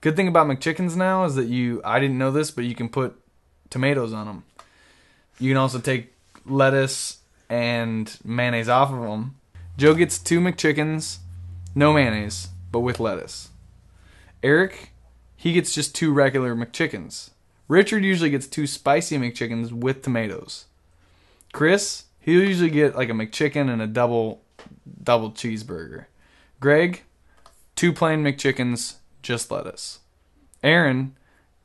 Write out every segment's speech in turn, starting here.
Good thing about McChickens now is that I didn't know this, but you can put tomatoes on them. You can also take lettuce and mayonnaise off of them. Joe gets 2 McChickens, no mayonnaise, but with lettuce. Eric, he gets just 2 regular McChickens. Richard usually gets 2 spicy McChickens with tomatoes. Chris, he'll usually get like a McChicken and a double cheeseburger. Greg, 2 plain McChickens, just lettuce. Aaron,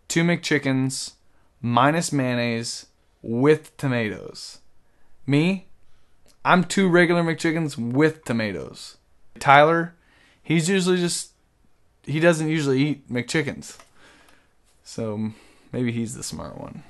2 McChickens minus mayonnaise with tomatoes. Me, I'm 2 regular McChickens with tomatoes. Tyler, he doesn't usually eat McChickens. So maybe he's the smart one.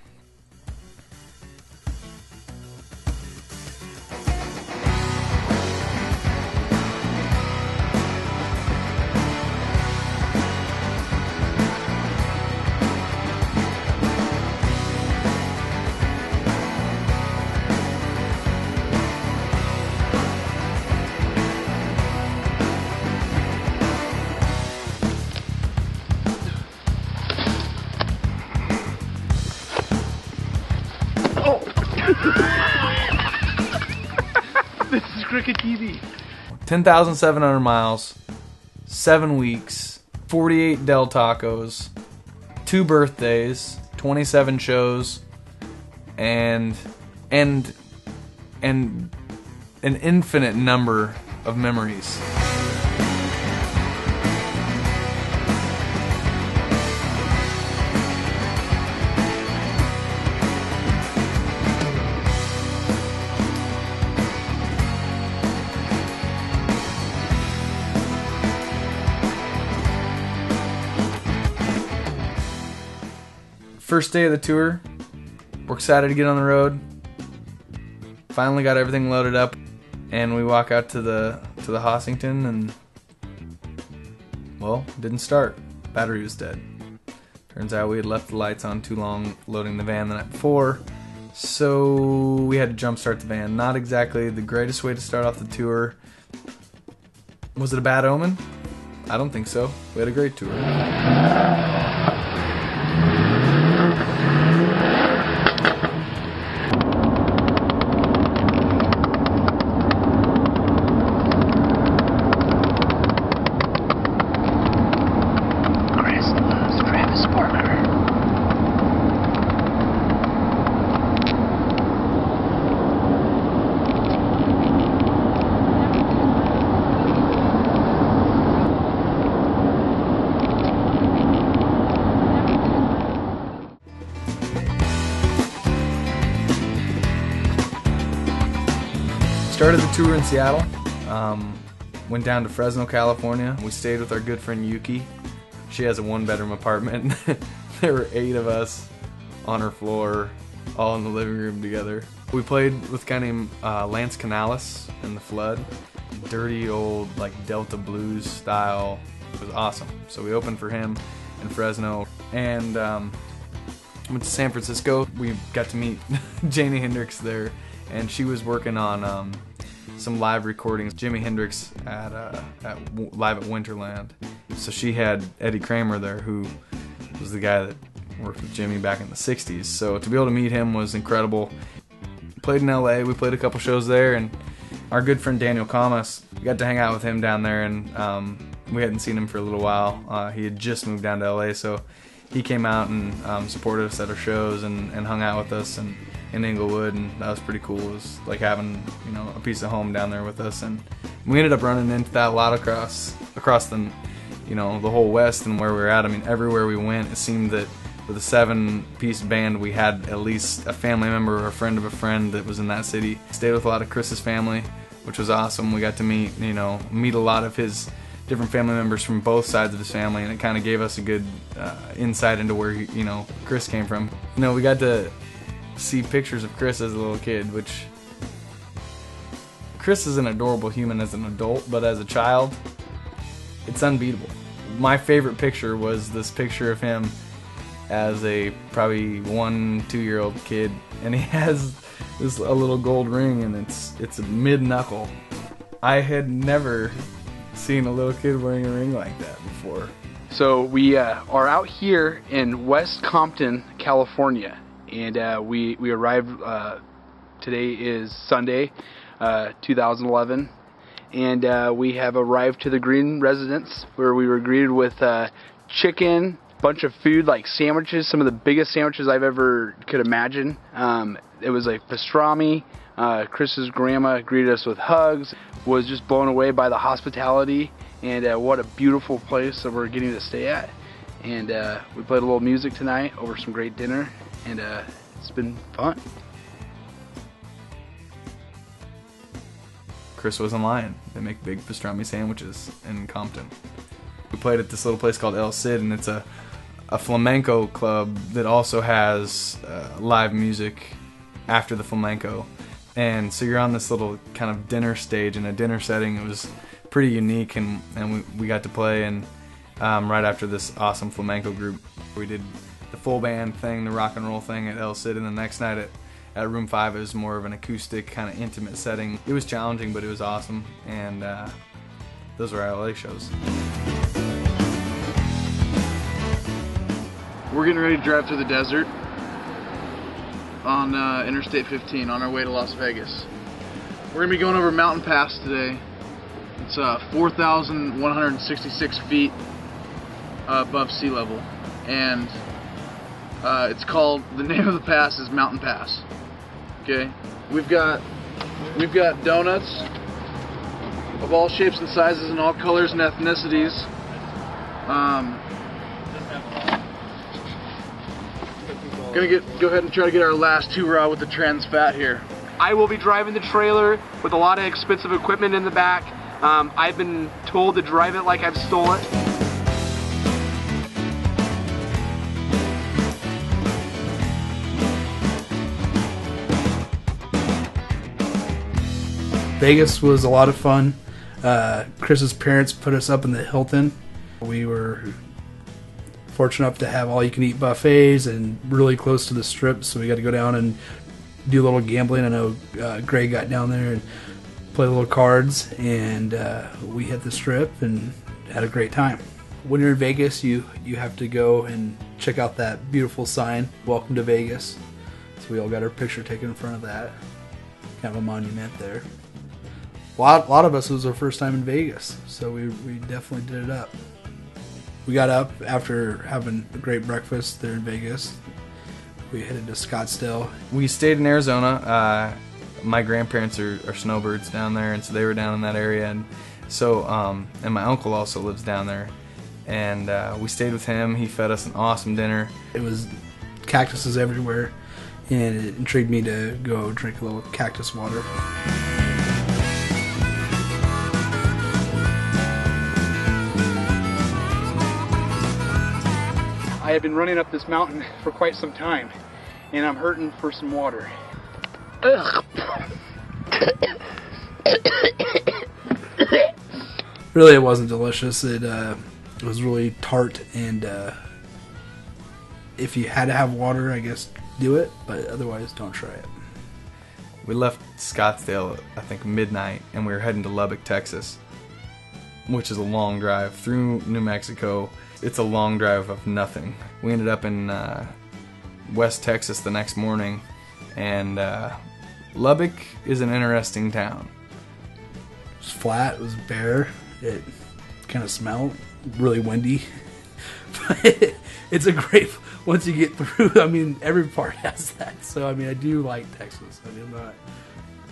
This is Cricket TV. 10,700 miles, 7 weeks, 48 Del Tacos, 2 birthdays, 27 shows, and an infinite number of memories. First day of the tour, we're excited to get on the road. Finally got everything loaded up, and we walk out to the Hossington, and well, didn't start. Battery was dead. Turns out we had left the lights on too long loading the van the night before, so we had to jump start the van. Not exactly the greatest way to start off the tour. Was it a bad omen? I don't think so. We had a great tour. Started the tour in Seattle, went down to Fresno, California. We stayed with our good friend Yuki. She has a 1-bedroom apartment. There were 8 of us on her floor, all in the living room together. We played with a guy named Lance Canales and the Flood. Dirty old like Delta blues style. It was awesome. So we opened for him in Fresno, and went to San Francisco. We got to meet Janie Hendrix there, and she was working on some live recordings. Jimi Hendrix live at Winterland. So she had Eddie Kramer there, who was the guy that worked with Jimmy back in the 60s. So to be able to meet him was incredible. Played in LA, we played a couple shows there, and our good friend Daniel Kamas, we got to hang out with him down there, and we hadn't seen him for a little while. He had just moved down to LA, so he came out and supported us at our shows and hung out with us and in Inglewood, and that was pretty cool. It was like having, you know, a piece of home down there with us, and we ended up running into that a lot across the, you know, the whole West and where we were at. I mean, everywhere we went, it seemed that with a 7-piece band, we had at least a family member or a friend of a friend that was in that city. Stayed with a lot of Chris's family, which was awesome. We got to meet a lot of his different family members from both sides of his family, and it kind of gave us a good insight into where Chris came from. We got to see pictures of Chris as a little kid, which Chris is an adorable human as an adult, but as a child, it's unbeatable. My favorite picture was this picture of him as a probably 1-2-year-old kid, and he has a little gold ring, and it's a mid-knuckle. I had never seen a little kid wearing a ring like that before. So we are out here in West Compton, California, and we arrived. Today is Sunday, 2011, and we have arrived to the Green Residence, where we were greeted with chicken, bunch of food like sandwiches, some of the biggest sandwiches I've ever could imagine. It was like pastrami. Chris's grandma greeted us with hugs. Was just blown away by the hospitality, and what a beautiful place that we're getting to stay at. And we played a little music tonight over some great dinner, and it's been fun. Chris wasn't lying. They make big pastrami sandwiches in Compton. We played at this little place called El Cid, and it's a flamenco club that also has live music after the flamenco. And so you're on this little kind of dinner stage in a dinner setting. It was pretty unique, and we got to play. And right after this awesome flamenco group, we did the full band thing, the rock and roll thing at El Cid, and the next night at Room 5 it was more of an acoustic kind of intimate setting. It was challenging, but it was awesome, and those were our LA shows. We're getting ready to drive through the desert on Interstate 15 on our way to Las Vegas. We're going to be going over Mountain Pass today. It's 4,166 feet above sea level, and it's called, the name of the pass is Mountain Pass. Okay, we've got donuts of all shapes and sizes and all colors and ethnicities. Gonna go ahead and try to get our last hoorah with the trans fat here. I will be driving the trailer with a lot of expensive equipment in the back. I've been told to drive it like I've stolen it. Vegas was a lot of fun. Chris's parents put us up in the Hilton. We were fortunate enough to have all-you-can-eat buffets and really close to the Strip, so we got to go down and do a little gambling. I know Greg got down there and played a little cards, and we hit the Strip and had a great time. When you're in Vegas, you have to go and check out that beautiful sign, "Welcome to Vegas." So we all got our picture taken in front of that. Kind of a monument there. A lot of us, it was our first time in Vegas, so we definitely did it up. We got up after having a great breakfast there in Vegas. We headed to Scottsdale. We stayed in Arizona. My grandparents are snowbirds down there, and so they were down in that area. And so, and my uncle also lives down there. And we stayed with him. He fed us an awesome dinner. It was cactuses everywhere, and it intrigued me to go drink a little cactus water. I have been running up this mountain for quite some time, and I'm hurting for some water. Ugh. Really, it wasn't delicious. It was really tart, and if you had to have water, I guess do it, but otherwise don't try it. We left Scottsdale, I think, midnight, and we were heading to Lubbock, Texas, which is a long drive through New Mexico. It's a long drive of nothing. We ended up in West Texas the next morning, and Lubbock is an interesting town. It was flat, it was bare, it kind of smelled really windy. But it's a great, once you get through, I mean, every part has that. So, I mean, I do like Texas. I mean,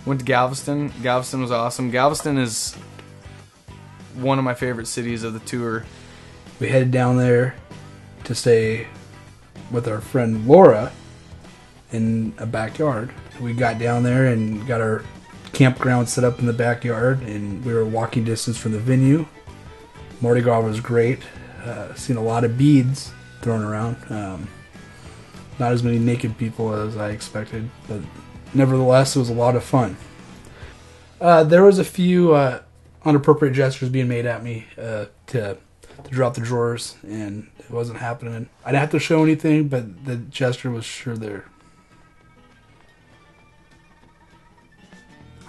Went to Galveston. Galveston was awesome. Galveston is one of my favorite cities of the tour. We headed down there to stay with our friend Laura in a backyard. We got down there and got our campground set up in the backyard, and we were walking distance from the venue. Mardi Gras was great. Seen a lot of beads thrown around. Not as many naked people as I expected, but nevertheless, it was a lot of fun. There was a few inappropriate gestures being made at me to drop the drawers, and it wasn't happening. I didn't have to show anything, but the gesture was sure there.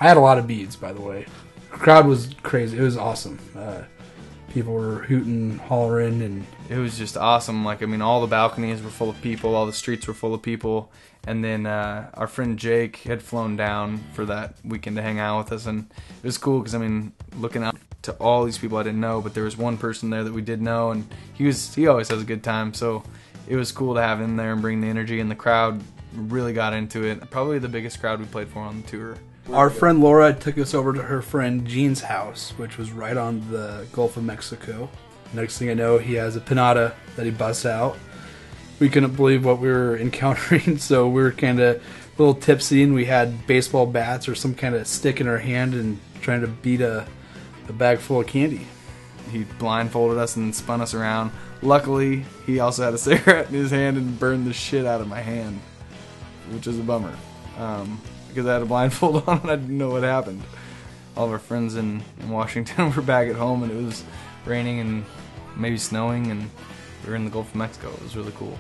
I had a lot of beads, by the way. The crowd was crazy. It was awesome. People were hooting, hollering, and it was just awesome. Like, I mean, all the balconies were full of people, all the streets were full of people. And then our friend Jake had flown down for that weekend to hang out with us, and it was cool because, I mean, looking out to all these people I didn't know, but there was one person there that we did know, and he always has a good time. So it was cool to have him there and bring the energy, and the crowd really got into it. Probably the biggest crowd we played for on the tour. Our friend Laura took us over to her friend Jean's house, which was right on the Gulf of Mexico. Next thing I know, he has a pinata that he busts out. We couldn't believe what we were encountering, so we were kind of a little tipsy, and we had baseball bats or some kind of stick in our hand and trying to beat a bag full of candy. He blindfolded us and spun us around. Luckily, he also had a cigarette in his hand and burned the shit out of my hand, which is a bummer. Because I had a blindfold on and I didn't know what happened. All of our friends in Washington were back at home, and it was raining and maybe snowing, and we were in the Gulf of Mexico. It was really cool.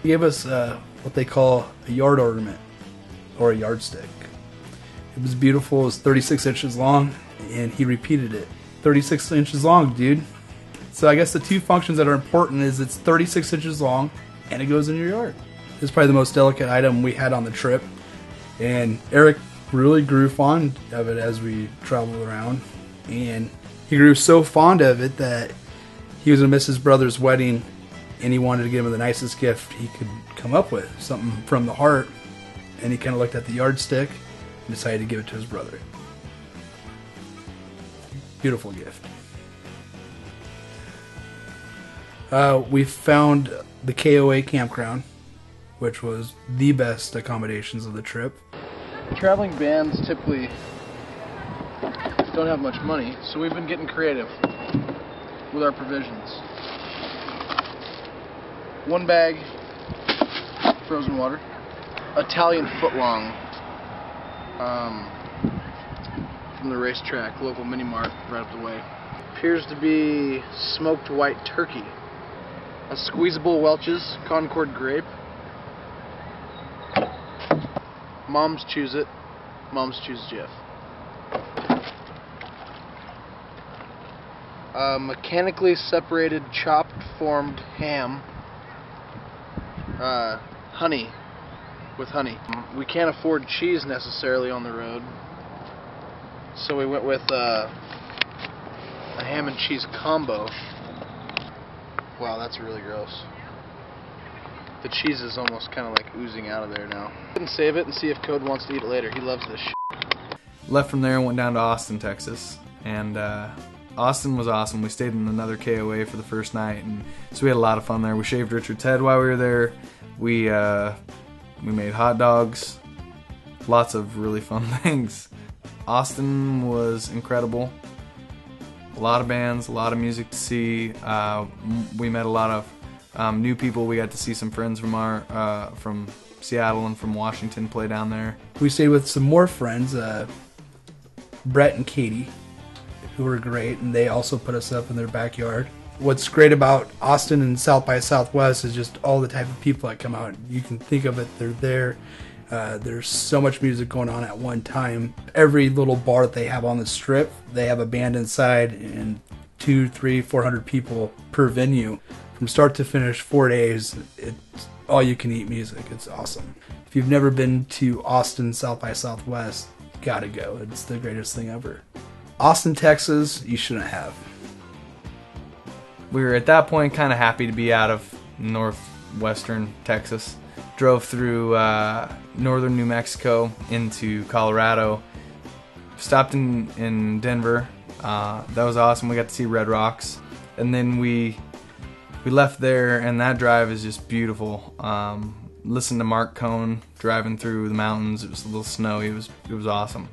He gave us what they call a yard ornament, or a yardstick. It was beautiful. It was 36 inches long, and he repeated it. 36 inches long, dude. So I guess the two functions that are important is it's 36 inches long, and it goes in your yard. It's probably the most delicate item we had on the trip. And Eric really grew fond of it as we traveled around. And he grew so fond of it that he was going to miss his brother's wedding, and he wanted to give him the nicest gift he could come up with, something from the heart. And he kind of looked at the yardstick and decided to give it to his brother. Beautiful gift. We found the KOA campground, which was the best accommodations of the trip. Traveling bands typically don't have much money, so we've been getting creative with our provisions. 1 bag frozen water, Italian footlong from the racetrack, local mini mart right up the way. Appears to be smoked white turkey, a squeezable Welch's Concord grape. Mom's choose it. Mom's choose Jeff. Mechanically separated chopped formed ham. Honey. With honey. We can't afford cheese necessarily on the road, so we went with a ham and cheese combo. Wow, that's really gross. The cheese is almost kind of like oozing out of there now. Go and save it and see if Cody wants to eat it later. He loves this shit. Left from there and went down to Austin, Texas. And Austin was awesome. We stayed in another KOA for the first night, and so we had a lot of fun there. We shaved Richard's head while we were there. We made hot dogs. Lots of really fun things. Austin was incredible. A lot of bands, a lot of music to see. We met a lot of new people. We got to see some friends from Seattle and from Washington play down there. We stayed with some more friends, Brett and Cody, who were great, and they also put us up in their backyard. What's great about Austin and South by Southwest is just all the type of people that come out. You can think of it, they're there. There's so much music going on at one time. Every little bar that they have on the strip, they have a band inside, and 200, 300, 400 people per venue. From start to finish, 4 days, it's all you can eat music. It's awesome. If you've never been to Austin, South by Southwest, gotta go. It's the greatest thing ever. Austin, Texas, you shouldn't have. We were at that point kind of happy to be out of northwestern Texas. Drove through northern New Mexico into Colorado. Stopped in Denver. That was awesome. We got to see Red Rocks. And then we left there, and that drive is just beautiful. Listened to Mark Cohn driving through the mountains. It was a little snowy. It was awesome.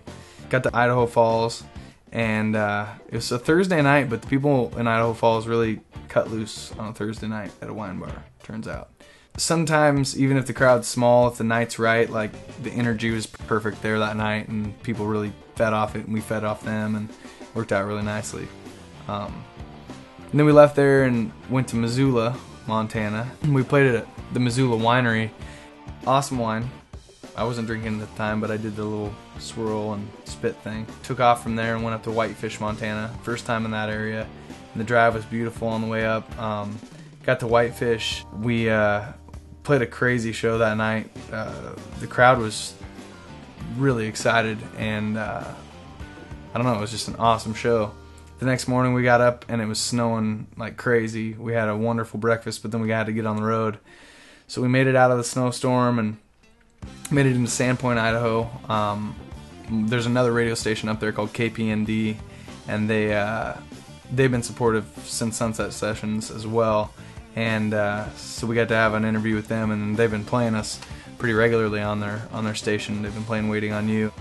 Got to Idaho Falls, and it was a Thursday night, but the people in Idaho Falls really cut loose on a Thursday night at a wine bar, turns out. Sometimes, even if the crowd's small, if the night's right, like the energy was perfect there that night, and people really fed off it, and we fed off them, and it worked out really nicely. And then we left there and went to Missoula, Montana. We played at the Missoula Winery. Awesome wine. I wasn't drinking at the time, but I did the little swirl and spit thing. Took off from there and went up to Whitefish, Montana. First time in that area. and the drive was beautiful on the way up. Got to Whitefish. We played a crazy show that night. The crowd was really excited, and I don't know, it was just an awesome show. The next morning we got up and it was snowing like crazy. We had a wonderful breakfast, but then we had to get on the road. So we made it out of the snowstorm and made it into Sandpoint, Idaho. There's another radio station up there called KPND, and they've been supportive since Sunset Sessions as well. And so we got to have an interview with them, and they've been playing us pretty regularly on their station. They've been playing Waiting on You.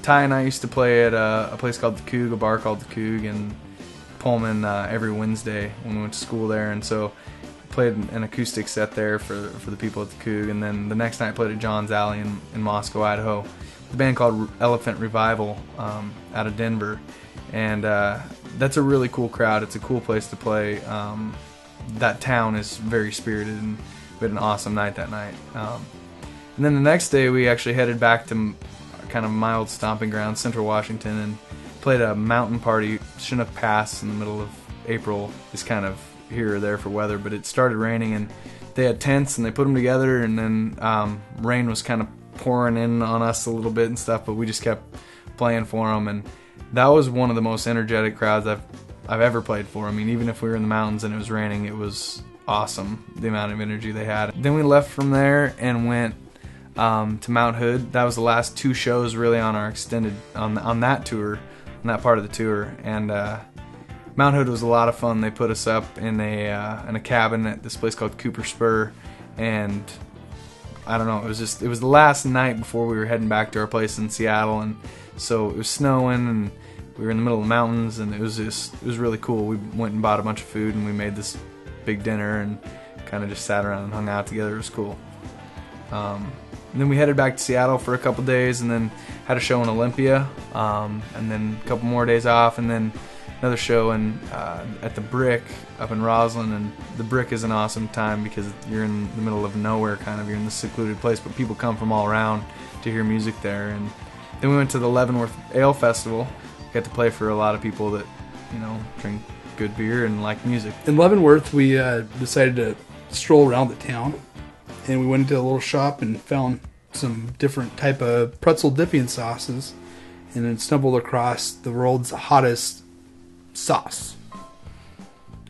Ty and I used to play at a place called the Coug, a bar called the Coug in Pullman every Wednesday when we went to school there, and so played an acoustic set there for the people at the Coug, and then the next night played at John's Alley in Moscow, Idaho. The band called Elephant Revival out of Denver, and that's a really cool crowd. It's a cool place to play. That town is very spirited, and we had an awesome night that night. And then the next day we actually headed back to kind of mild stomping ground, Central Washington, and played a mountain party, Chinook Pass, in the middle of April. It's kind of here or there for weather, but it started raining, and they had tents and they put them together, and then rain was kind of pouring in on us a little bit and stuff, but we just kept playing for them, and that was one of the most energetic crowds I've ever played for. I mean, even if we were in the mountains and it was raining, it was awesome, the amount of energy they had. Then we left from there and went to Mount Hood. That was the last two shows really on our extended on that tour, on that part of the tour. And Mount Hood was a lot of fun. They put us up in a cabin at this place called Cooper Spur, and I don't know, it was the last night before we were heading back to our place in Seattle, and so it was snowing and we were in the middle of the mountains, and it was really cool. We went and bought a bunch of food, and we made this big dinner and kind of just sat around and hung out together. It was cool. And then we headed back to Seattle for a couple days, and then had a show in Olympia, and then a couple more days off, and then another show at the Brick up in Roslyn. And the Brick is an awesome time because you're in the middle of nowhere, kind of. You're in this secluded place, but people come from all around to hear music there. And then we went to the Leavenworth Ale Festival. Got to play for a lot of people that, drink good beer and like music. In Leavenworth, we decided to stroll around the town, and we went into a little shop and found some different type of pretzel dipping sauces, and then stumbled across the world's hottest sauce.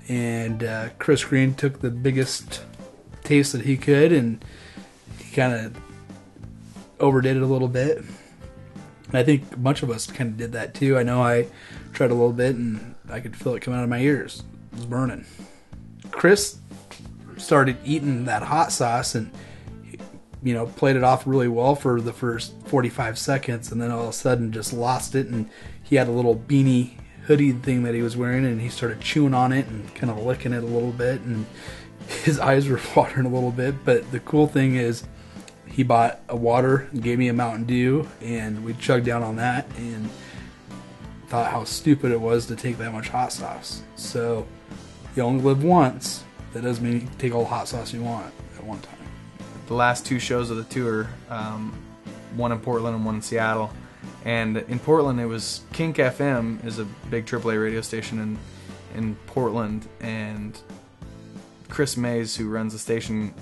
And Chris Green took the biggest taste that he could, and he kind of overdid it a little bit. And I think a bunch of us kind of did that too. I know I tried a little bit, and I could feel it coming out of my ears. It was burning. Chris started eating that hot sauce and played it off really well for the first 45 seconds, and then all of a sudden just lost it, and he had a little beanie hoodie thing that he was wearing, and he started chewing on it and kind of licking it a little bit, and his eyes were watering a little bit. But the cool thing is he bought a water and gave me a Mountain Dew, and we chugged down on that and thought how stupid it was to take that much hot sauce. So you only live once. That doesn't mean you can take all the hot sauce you want at one time. The last two shows of the tour, one in Portland and one in Seattle. And in Portland, it was Kink FM, is a big AAA radio station in Portland, and Chris Mays, who runs the station,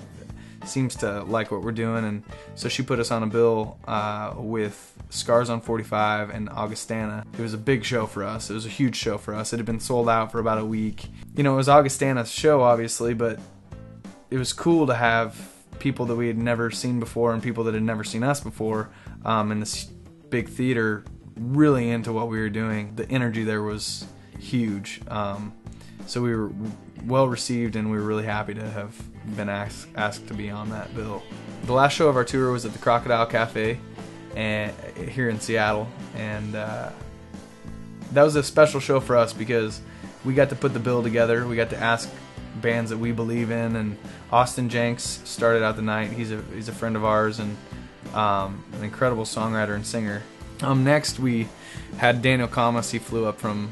seems to like what we're doing, and so she put us on a bill with Scars on 45 and Augustana. It was a big show for us. It was a huge show for us. It had been sold out for about a week. It was Augustana's show, obviously, but it was cool to have people that we had never seen before and people that had never seen us before in this big theater really into what we were doing. The energy there was huge. So we were well received, and we were really happy to have been asked to be on that bill. The last show of our tour was at the Crocodile Cafe here in Seattle, and that was a special show for us because we got to put the bill together. We got to ask bands that we believe in, and Austin Jenks started out the night. He's a friend of ours and an incredible songwriter and singer. Next we had Daniel Kamas. He flew up from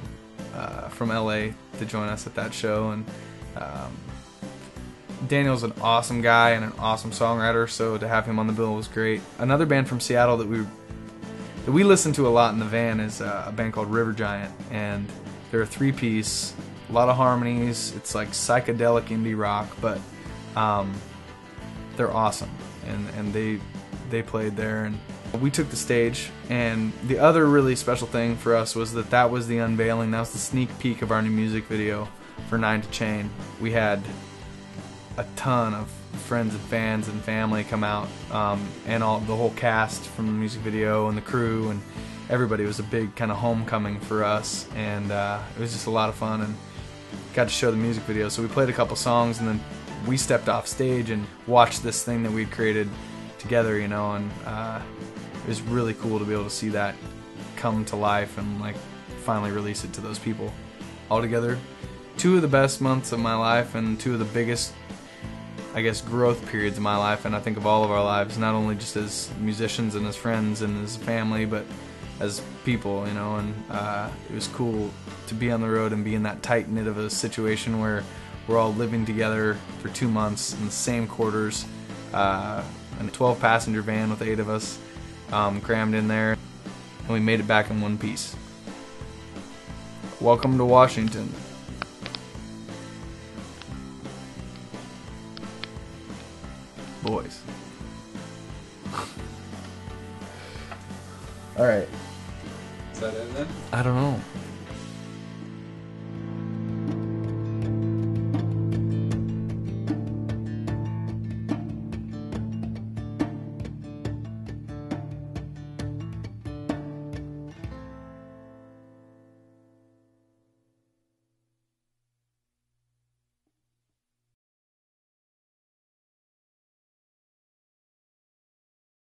LA to join us at that show, and Daniel's an awesome guy and an awesome songwriter, so to have him on the bill was great. Another band from Seattle that that we listen to a lot in the van is a band called River Giant, and they're a 3-piece, a lot of harmonies. It's like psychedelic indie rock, but they're awesome, and they played there, and we took the stage. And the other really special thing for us was that was the unveiling, that was the sneak peek of our new music video for 9 to Chain. We had a ton of friends and fans and family come out, and the whole cast from the music video and the crew and everybody. It was a big kind of homecoming for us, and it was just a lot of fun, and got to show the music video. So we played a couple songs, and then we stepped off stage and watched this thing that we'd created together, you know, and it was really cool to be able to see that come to life and like finally release it to those people. Altogether, 2 of the best months of my life and 2 of the biggest, I guess, growth periods of my life, and I think of all of our lives, not only just as musicians and as friends and as a family, but as people, you know. And it was cool to be on the road and be in that tight-knit of a situation where we're all living together for 2 months in the same quarters, in a 12-passenger van with 8 of us crammed in there, and we made it back in one piece. Welcome to Washington. Boys. Alright. Is that it then? I don't know.